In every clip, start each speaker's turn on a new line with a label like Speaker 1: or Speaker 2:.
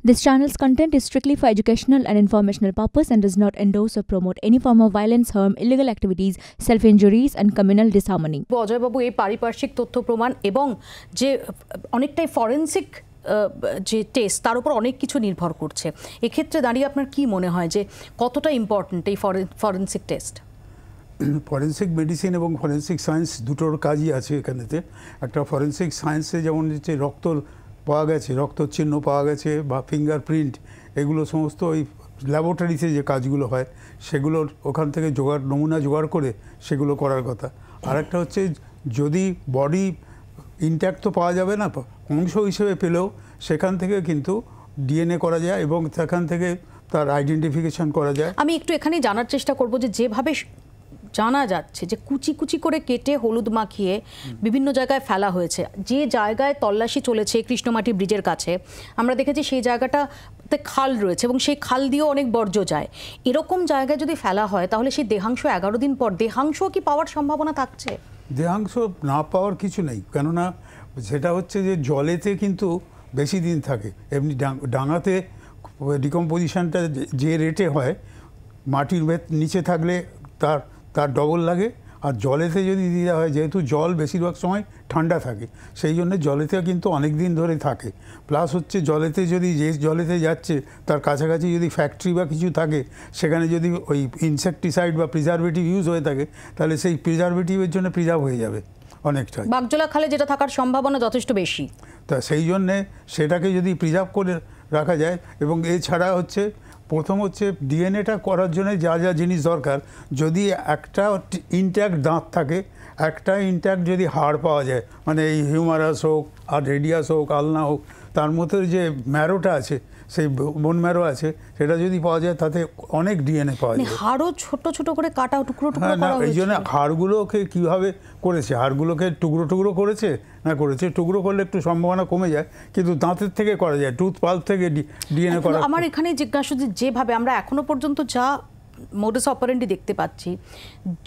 Speaker 1: This channel's content is strictly for educational and informational purpose and does not endorse or promote any form of violence, harm, illegal activities, self-injuries and communal disharmony.
Speaker 2: Ajay বাবু এই পারিপার্শ্বিক তথ্য প্রমাণ এবং যে অনেকটাই forensic যে test তার উপর অনেক কিছু নির্ভর করছে। এক্ষেত্রে দাঁড়িয়ে আপনার কি মনে হয় যে কতটা ইম্পর্টেন্ট এই ফরেনসিক টেস্ট?
Speaker 3: ফরেনসিক মেডিসিন এবং ফরেনসিক সায়েন্স দুটোর কাজই আছে এখানেতে। একটা ফরেনসিক সায়েন্সে যেমন হচ্ছে রক্ত পাওয়া গেছে, রক্তর চিহ্ন পাওয়া গেছে বা ফিঙ্গারপ্রিন্ট, এগুলো সমস্ত ওই ল্যাবরেটরিতে যে কাজগুলো হয় সেগুলোর ওখান থেকে নমুনা জোগাড় করে সেগুলো করার কথা। আর একটা হচ্ছে যদি বডি ইনট্যাক্ট তো পাওয়া যাবে না, অংশ হিসেবে পেলেও সেখান থেকে কিন্তু ডিএনএ করা যায় এবং সেখান থেকে তার আইডেন্টিফিকেশন করা যায়।
Speaker 2: আমি একটু এখানে জানার চেষ্টা করব যে যেভাবে জানা যাচ্ছে যে কুচি কুচি করে কেটে হলুদ মাখিয়ে বিভিন্ন জায়গায় ফেলা হয়েছে, যে জায়গায় তল্লাশি চলেছে কৃষ্ণমাটি ব্রিজের কাছে আমরা দেখেছি সেই জায়গাটাতে খাল রয়েছে এবং সেই খাল দিয়েও অনেক বর্জ্য যায়। এরকম জায়গায় যদি ফেলা হয় তাহলে সেই দেহাংশ 11 দিন পর দেহাংশ কি পাওয়ার সম্ভাবনা থাকছে?
Speaker 3: দেহাংশ না পাওয়ার কিছু নেই, কেননা সেটা হচ্ছে যে জলেতে কিন্তু বেশি দিন থাকে। এমনি ডাঙাতে ডিকম্পোজিশনটা যে রেটে হয় মাটির নিচে থাকলে তার ডবল লাগে, আর জলেতে যদি দেওয়া হয়, যেহেতু জল বেশিরভাগ সময় ঠান্ডা থাকে সেই জন্য জলেতে কিন্তু অনেক দিন ধরে থাকে। প্লাস হচ্ছে জলেতে যদি যে জলেতে যাচ্ছে তার কাছাকাছি যদি ফ্যাক্টরি বা কিছু থাকে, সেখানে যদি ওই ইনসেকটিসাইড বা প্রিজারভেটিভ ইউজ হয়ে থাকে তাহলে সেই প্রিজারভেটিভের জন্য প্রিজার্ভ হয়ে যাবে অনেকটা।
Speaker 2: বাগজোলা খালে যেটা থাকার সম্ভাবনা যথেষ্ট বেশি,
Speaker 3: তা সেই জন্যে সেটাকে যদি প্রিজার্ভ করে রাখা যায়। এবং এছাড়া হচ্ছে প্রথম হচ্ছে ডিএনএটা করার জন্য যা যা জিনিস দরকার, যদি একটা ইনট্যাক্ট দাঁত থাকে, একটা ইনট্যাক্ট যদি হাড় পাওয়া যায়, মানে এই হিউমারাস হোক আর রেডিয়াস হোক আলনা হোক, তার মধ্যে যে ম্যারোটা আছে সেই বোন ম্যারো আছে, সেটা যদি পাওয়া যায় তাতে অনেক ডিএনএ পাওয়া যায়।
Speaker 2: হাড়ও ছোট ছোট করে কাটা টুকরো টুকরো করা হয়েছে।
Speaker 3: এই জন্য হাড়গুলোকে কীভাবে করেছে, হাড়গুলোকে টুকরো টুকরো করেছে না করেছে, টুকরো করলে একটু সম্ভাবনা কমে যায়, কিন্তু দাঁতের থেকে করা যায়, টুথ পাল্প থেকে ডিএনএ করা।
Speaker 2: আমার এখানে জিজ্ঞাসা যেভাবে আমরা এখনো পর্যন্ত যা মোডাস অপারেন্ডি দেখতে পাচ্ছি,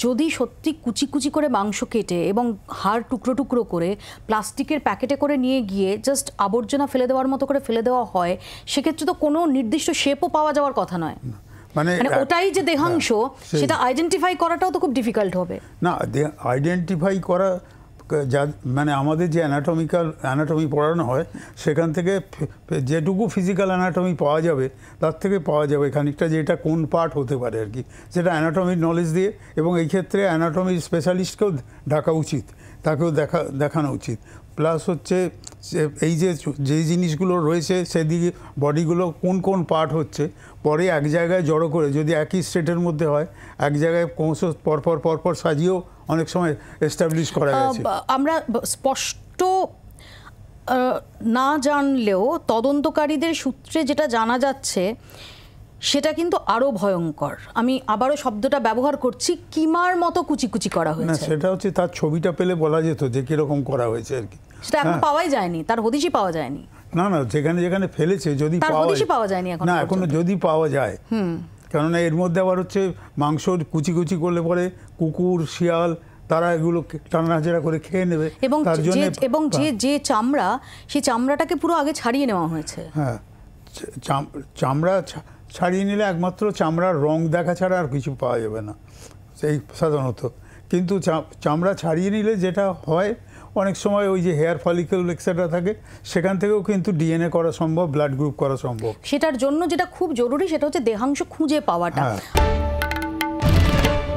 Speaker 2: যদি সত্যি কুচি কুচি করে মাংস কেটে এবং হাড় টুকরো টুকরো করে প্লাস্টিকের প্যাকেটে করে নিয়ে গিয়ে জাস্ট আবর্জনা ফেলে দেওয়ার মতো করে ফেলে দেওয়া হয়, সেক্ষেত্রে তো কোনো নির্দিষ্ট শেপও পাওয়া যাওয়ার কথা নয়। মানে ওটাই যে দেহাংশ সেটা আইডেন্টিফাই করাটাও তো খুব ডিফিকাল্ট হবে
Speaker 3: না। আইডেন্টিফাই করা যা মানে আমাদের যে অ্যানাটমি পড়ানো হয় সেখান থেকে যেটুকু ফিজিক্যাল অ্যানাটমি পাওয়া যাবে তার থেকে পাওয়া যাবে খানিকটা যে এটা কোন পার্ট হতে পারে আর কি, সেটা অ্যানাটমির নলেজ দিয়ে। এবং এই ক্ষেত্রে অ্যানাটমির স্পেশালিস্টকেও ডাকা উচিত, তাকেও দেখানো উচিত। প্লাস হচ্ছে এই যে জিনিসগুলো রয়েছে সেদিকে বডিগুলো কোন কোন পার্ট হচ্ছে পরে এক জায়গায় জড়ো করে, যদি একই স্টেটের মধ্যে হয় এক জায়গায় ক্রমশ পরপর সাজিয়েও অনেক সময় এস্টাবলিশ করা গেছে।
Speaker 2: আমরা স্পষ্ট না জানলেও তদন্তকারীদের সূত্রে যেটা জানা যাচ্ছে সেটা কিন্তু আরো ভয়ঙ্কর। আমি আবারও শব্দটা ব্যবহার করছি, কিমার মতো কুচি কুচি করা হয়েছে।
Speaker 3: না, সেটা হচ্ছে তার ছবিটা পেলে বলা যেত যে কিরকম করা হয়েছে আর কি।
Speaker 2: সেটা এখন পাওয়াই যায়নি, তার হদিশই পাওয়া যায়নি।
Speaker 3: না যেখানে যেখানে ফেলেছে যদি
Speaker 2: পাওয়া যায়নি এখন,
Speaker 3: না এখনো যদি পাওয়া যায়, কেননা এর মধ্যে আবার হচ্ছে মাংস কুচি কুচি করলে পরে কুকুর শিয়াল তারা এগুলো টানাঝাড়া করে খেয়ে নেবে।
Speaker 2: এবং যে চামড়া, সেই চামড়াটাকে পুরো আগে ছাড়িয়ে নেওয়া হয়েছে।
Speaker 3: হ্যাঁ, চামড়া ছাড়িয়ে নিলে একমাত্র চামড়ার রং দেখা ছাড়া আর কিছু পাওয়া যাবে না সেই সাধারণত। কিন্তু চামড়া ছাড়িয়ে নিলে যেটা হয় অনেক সময় ওই যে হেয়ার ফলিকল এক্সেট্রা থাকে, সেখান থেকেও কিন্তু ডিএনএ করা সম্ভব, ব্লাড গ্রুপ করা সম্ভব।
Speaker 2: সেটার জন্য যেটা খুব জরুরি সেটা হচ্ছে দেহাংশ খুঁজে পাওয়াটা।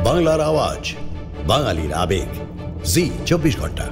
Speaker 4: বাংলার আওয়াজ, বাঙালির আবেগ, জি 24 ঘন্টা।